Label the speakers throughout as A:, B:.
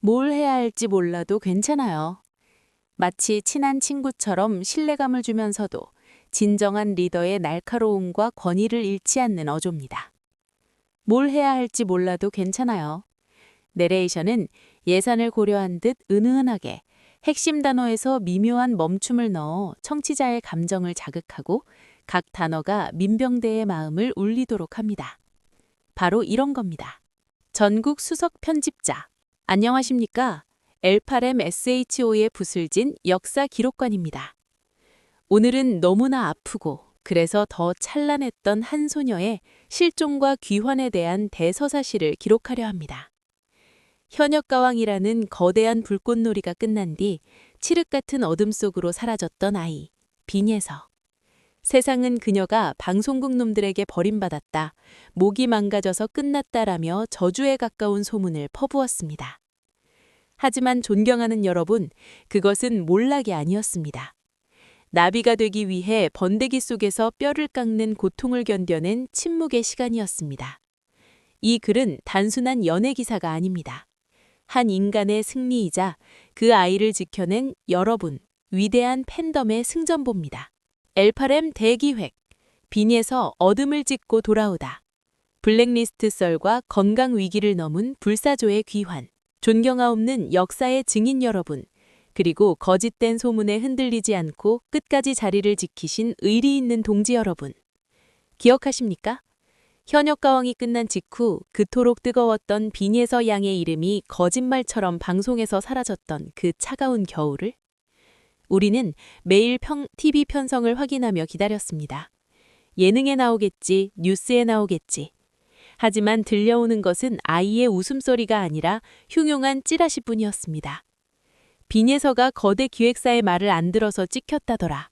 A: 뭘 해야 할지 몰라도 괜찮아요. 마치 친한 친구처럼 신뢰감을 주면서도 진정한 리더의 날카로움과 권위를 잃지 않는 어조입니다. 뭘 해야 할지 몰라도 괜찮아요. 내레이션은 예산을 고려한 듯 은은하게 핵심 단어에서 미묘한 멈춤을 넣어 청취자의 감정을 자극하고 각 단어가 민병대의 마음을 울리도록 합니다. 바로 이런 겁니다. 전국 수석 편집자. 안녕하십니까? L8MSHO의 부슬진 역사 기록관입니다. 오늘은 너무나 아프고 그래서 더 찬란했던 한 소녀의 실종과 귀환에 대한 대서사시를 기록하려 합니다. 현역가왕이라는 거대한 불꽃놀이가 끝난 뒤 칠흑 같은 어둠 속으로 사라졌던 아이, 빈예서. 세상은 그녀가 방송국 놈들에게 버림받았다, 목이 망가져서 끝났다라며 저주에 가까운 소문을 퍼부었습니다. 하지만 존경하는 여러분, 그것은 몰락이 아니었습니다. 나비가 되기 위해 번데기 속에서 뼈를 깎는 고통을 견뎌낸 침묵의 시간이었습니다. 이 글은 단순한 연애 기사가 아닙니다. 한 인간의 승리이자 그 아이를 지켜낸 여러분, 위대한 팬덤의 승전보입니다. L8M 대기획, 빈에서 어둠을 찢고 돌아오다. 블랙리스트 썰과 건강 위기를 넘은 불사조의 귀환. 존경하옵는 역사의 증인 여러분, 그리고 거짓된 소문에 흔들리지 않고 끝까지 자리를 지키신 의리 있는 동지 여러분. 기억하십니까? 현역가왕이 끝난 직후 그토록 뜨거웠던 빈예서 양의 이름이 거짓말처럼 방송에서 사라졌던 그 차가운 겨울을 우리는 매일 TV 편성을 확인하며 기다렸습니다. 예능에 나오겠지, 뉴스에 나오겠지. 하지만 들려오는 것은 아이의 웃음소리가 아니라 흉흉한 찌라시뿐이었습니다. 빈예서가 거대 기획사의 말을 안 들어서 찍혔다더라.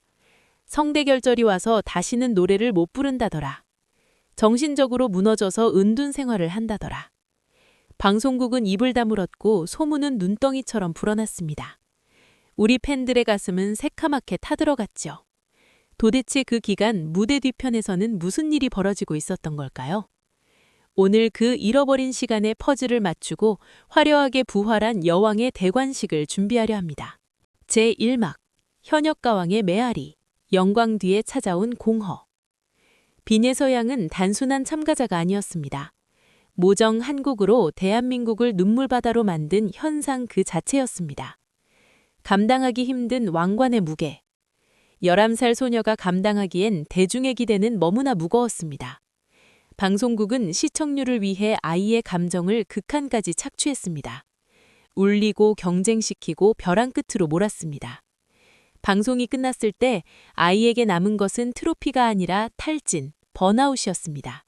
A: 성대결절이 와서 다시는 노래를 못 부른다더라. 정신적으로 무너져서 은둔 생활을 한다더라. 방송국은 입을 다물었고 소문은 눈덩이처럼 불어났습니다. 우리 팬들의 가슴은 새카맣게 타들어갔죠. 도대체 그 기간 무대 뒤편에서는 무슨 일이 벌어지고 있었던 걸까요? 오늘 그 잃어버린 시간의 퍼즐을 맞추고 화려하게 부활한 여왕의 대관식을 준비하려 합니다. 제1막, 현역가왕의 메아리, 영광 뒤에 찾아온 공허. 빈예서 양은 단순한 참가자가 아니었습니다. 모정 한국으로 대한민국을 눈물바다로 만든 현상 그 자체였습니다. 감당하기 힘든 왕관의 무게. 11살 소녀가 감당하기엔 대중의 기대는 너무나 무거웠습니다. 방송국은 시청률을 위해 아이의 감정을 극한까지 착취했습니다. 울리고 경쟁시키고 벼랑 끝으로 몰았습니다. 방송이 끝났을 때 아이에게 남은 것은 트로피가 아니라 탈진, 번아웃이었습니다.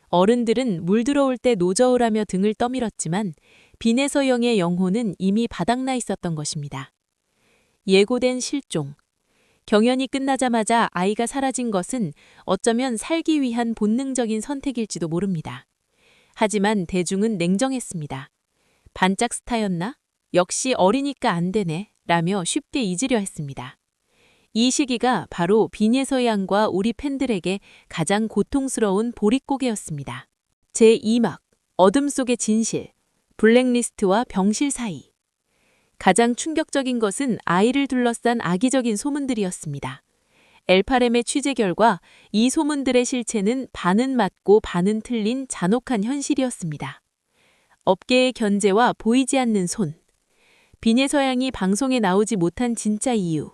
A: 어른들은 물 들어올 때 노저우라며 등을 떠밀었지만 빈에서 영의 영혼은 이미 바닥나 있었던 것입니다. 예고된 실종. 경연이 끝나자마자 아이가 사라진 것은 어쩌면 살기 위한 본능적인 선택일지도 모릅니다. 하지만 대중은 냉정했습니다. 반짝 스타였나? 역시 어리니까 안 되네 라며 쉽게 잊으려 했습니다. 이 시기가 바로 빈예서 양과 우리 팬들에게 가장 고통스러운 보릿고개였습니다. 제2막, 어둠 속의 진실, 블랙리스트와 병실 사이. 가장 충격적인 것은 아이를 둘러싼 악의적인 소문들이었습니다. L8M의 취재 결과 이 소문들의 실체는 반은 맞고 반은 틀린 잔혹한 현실이었습니다. 업계의 견제와 보이지 않는 손. 빈예서 양이 방송에 나오지 못한 진짜 이유.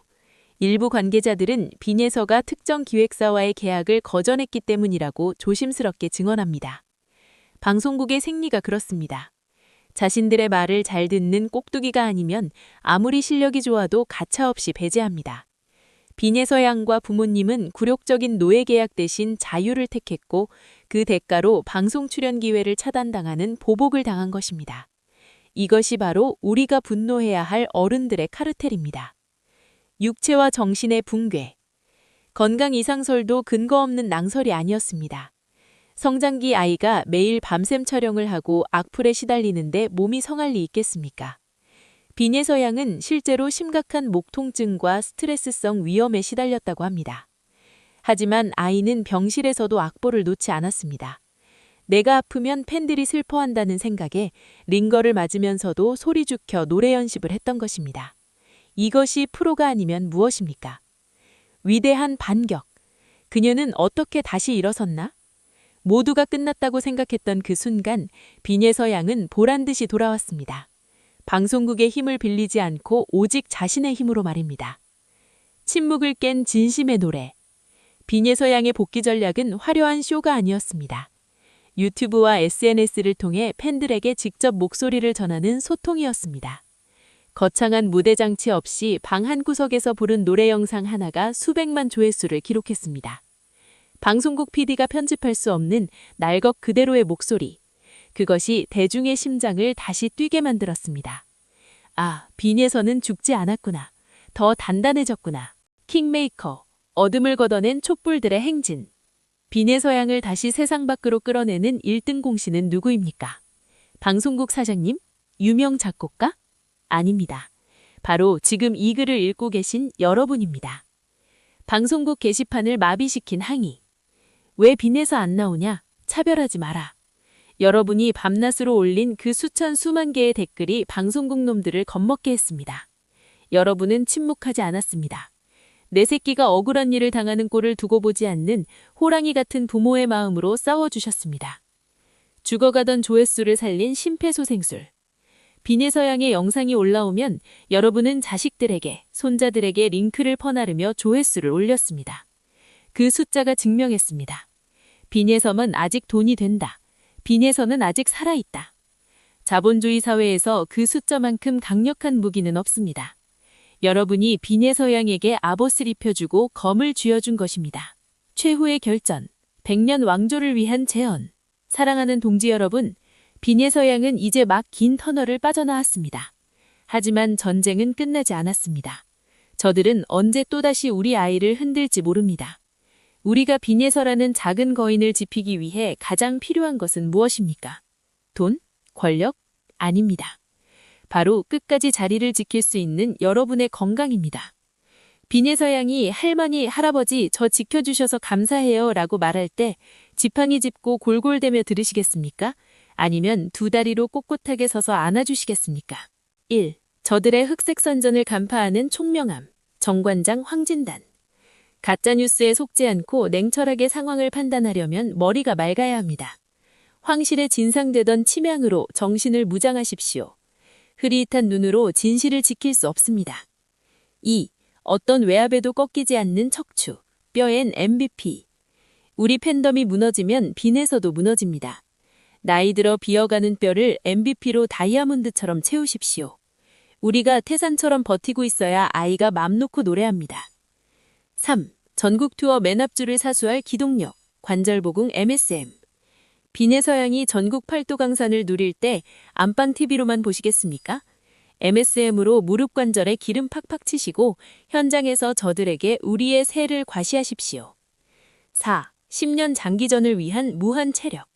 A: 일부 관계자들은 빈예서가 특정 기획사와의 계약을 거절했기 때문이라고 조심스럽게 증언합니다. 방송국의 생리가 그렇습니다. 자신들의 말을 잘 듣는 꼭두기가 아니면 아무리 실력이 좋아도 가차없이 배제합니다. 빈예서 양과 부모님은 굴욕적인 노예 계약 대신 자유를 택했고 그 대가로 방송 출연 기회를 차단당하는 보복을 당한 것입니다. 이것이 바로 우리가 분노해야 할 어른들의 카르텔입니다. 육체와 정신의 붕괴. 건강 이상설도 근거 없는 낭설이 아니었습니다. 성장기 아이가 매일 밤샘 촬영을 하고 악플에 시달리는데 몸이 성할 리 있겠습니까? 빈예서 양은 실제로 심각한 목 통증과 스트레스성 위염에 시달렸다고 합니다. 하지만 아이는 병실에서도 악보를 놓지 않았습니다. 내가 아프면 팬들이 슬퍼한다는 생각에 링거를 맞으면서도 소리 죽여 노래 연습을 했던 것입니다. 이것이 프로가 아니면 무엇입니까? 위대한 반격. 그녀는 어떻게 다시 일어섰나? 모두가 끝났다고 생각했던 그 순간 빈예서 양은 보란듯이 돌아왔습니다. 방송국의 힘을 빌리지 않고 오직 자신의 힘으로 말입니다. 침묵을 깬 진심의 노래. 빈예서 양의 복귀 전략은 화려한 쇼가 아니었습니다. 유튜브와 SNS를 통해 팬들에게 직접 목소리를 전하는 소통이었습니다. 거창한 무대 장치 없이 방 한구석에서 부른 노래 영상 하나가 수백만 조회수를 기록했습니다. 방송국 PD가 편집할 수 없는 날 것 그대로의 목소리. 그것이 대중의 심장을 다시 뛰게 만들었습니다. 아, 빈예서는 죽지 않았구나. 더 단단해졌구나. 킹메이커, 어둠을 걷어낸 촛불들의 행진. 빈예서 양을 다시 세상 밖으로 끌어내는 1등 공신은 누구입니까? 방송국 사장님? 유명 작곡가? 아닙니다. 바로 지금 이 글을 읽고 계신 여러분입니다. 방송국 게시판을 마비시킨 항의. 왜 빈예서 안 나오냐? 차별하지 마라. 여러분이 밤낮으로 올린 그 수천 수만 개의 댓글이 방송국 놈들을 겁먹게 했습니다. 여러분은 침묵하지 않았습니다. 내 새끼가 억울한 일을 당하는 꼴을 두고 보지 않는 호랑이 같은 부모의 마음으로 싸워주셨습니다. 죽어가던 조회수를 살린 심폐소생술. 빈예서 양의 영상이 올라오면 여러분은 자식들에게, 손자들에게 링크를 퍼나르며 조회수를 올렸습니다. 그 숫자가 증명했습니다. 빈예서만 아직 돈이 된다. 빈예서는 아직 살아있다. 자본주의 사회에서 그 숫자만큼 강력한 무기는 없습니다. 여러분이 빈예서 양에게 아봇을 입혀주고 검을 쥐어준 것입니다. 최후의 결전, 100년 왕조를 위한 재언. 사랑하는 동지 여러분, 빈예서 양은 이제 막 긴 터널을 빠져나왔습니다. 하지만 전쟁은 끝나지 않았습니다. 저들은 언제 또다시 우리 아이를 흔들지 모릅니다. 우리가 빈예서라는 작은 거인을 지피기 위해 가장 필요한 것은 무엇입니까? 돈? 권력? 아닙니다. 바로 끝까지 자리를 지킬 수 있는 여러분의 건강입니다. 빈예서 양이 할머니, 할아버지 저 지켜주셔서 감사해요 라고 말할 때 지팡이 짚고 골골대며 들으시겠습니까? 아니면 두 다리로 꼿꼿하게 서서 안아주시겠습니까? 1. 저들의 흑색 선전을 간파하는 총명함. 정관장 황진단. 가짜뉴스에 속지 않고 냉철하게 상황을 판단하려면 머리가 맑아야 합니다. 황실에 진상되던 침향으로 정신을 무장하십시오. 흐릿한 눈으로 진실을 지킬 수 없습니다. 2. 어떤 외압에도 꺾이지 않는 척추, 뼈엔 MVP. 우리 팬덤이 무너지면 빈에서도 무너집니다. 나이 들어 비어가는 뼈를 MVP로 다이아몬드처럼 채우십시오. 우리가 태산처럼 버티고 있어야 아이가 맘 놓고 노래합니다. 3. 전국 투어 맨 앞줄을 사수할 기동력, 관절보궁 MSM. 빈예서 양이 전국 팔도 강산을 누릴 때 안방TV로만 보시겠습니까? MSM으로 무릎 관절에 기름 팍팍 치시고 현장에서 저들에게 우리의 새를 과시하십시오. 4. 10년 장기전을 위한 무한 체력.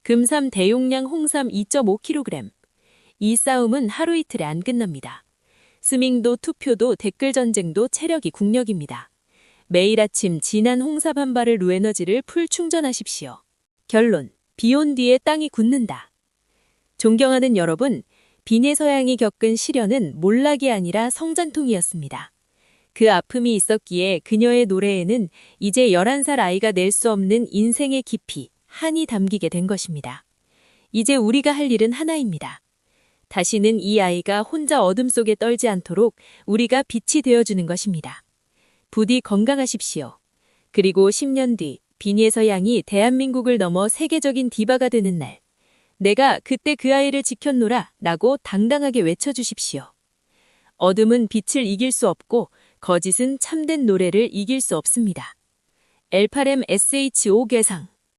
A: 금삼 대용량 홍삼 2.5kg. 이 싸움은 하루 이틀에 안 끝납니다. 스밍도 투표도 댓글 전쟁도 체력이 국력입니다. 매일 아침 진한 홍삼 한 발을 루에너지를 풀 충전하십시오. 결론. 비온 뒤에 땅이 굳는다. 존경하는 여러분, 빈예서 양이 겪은 시련은 몰락이 아니라 성장통이었습니다. 그 아픔이 있었기에 그녀의 노래에는 이제 11살 아이가 낼 수 없는 인생의 깊이, 한이 담기게 된 것입니다. 이제 우리가 할 일은 하나입니다. 다시는 이 아이가 혼자 어둠 속에 떨지 않도록 우리가 빛이 되어주는 것입니다. 부디 건강하십시오. 그리고 10년 뒤 빈예서 양이 대한민국을 넘어 세계적인 디바가 되는 날, 내가 그때 그 아이를 지켰노라 라고 당당하게 외쳐주십시오. 어둠은 빛을 이길 수 없고 거짓은 참된 노래를 이길 수 없습니다. L8M SHO 개상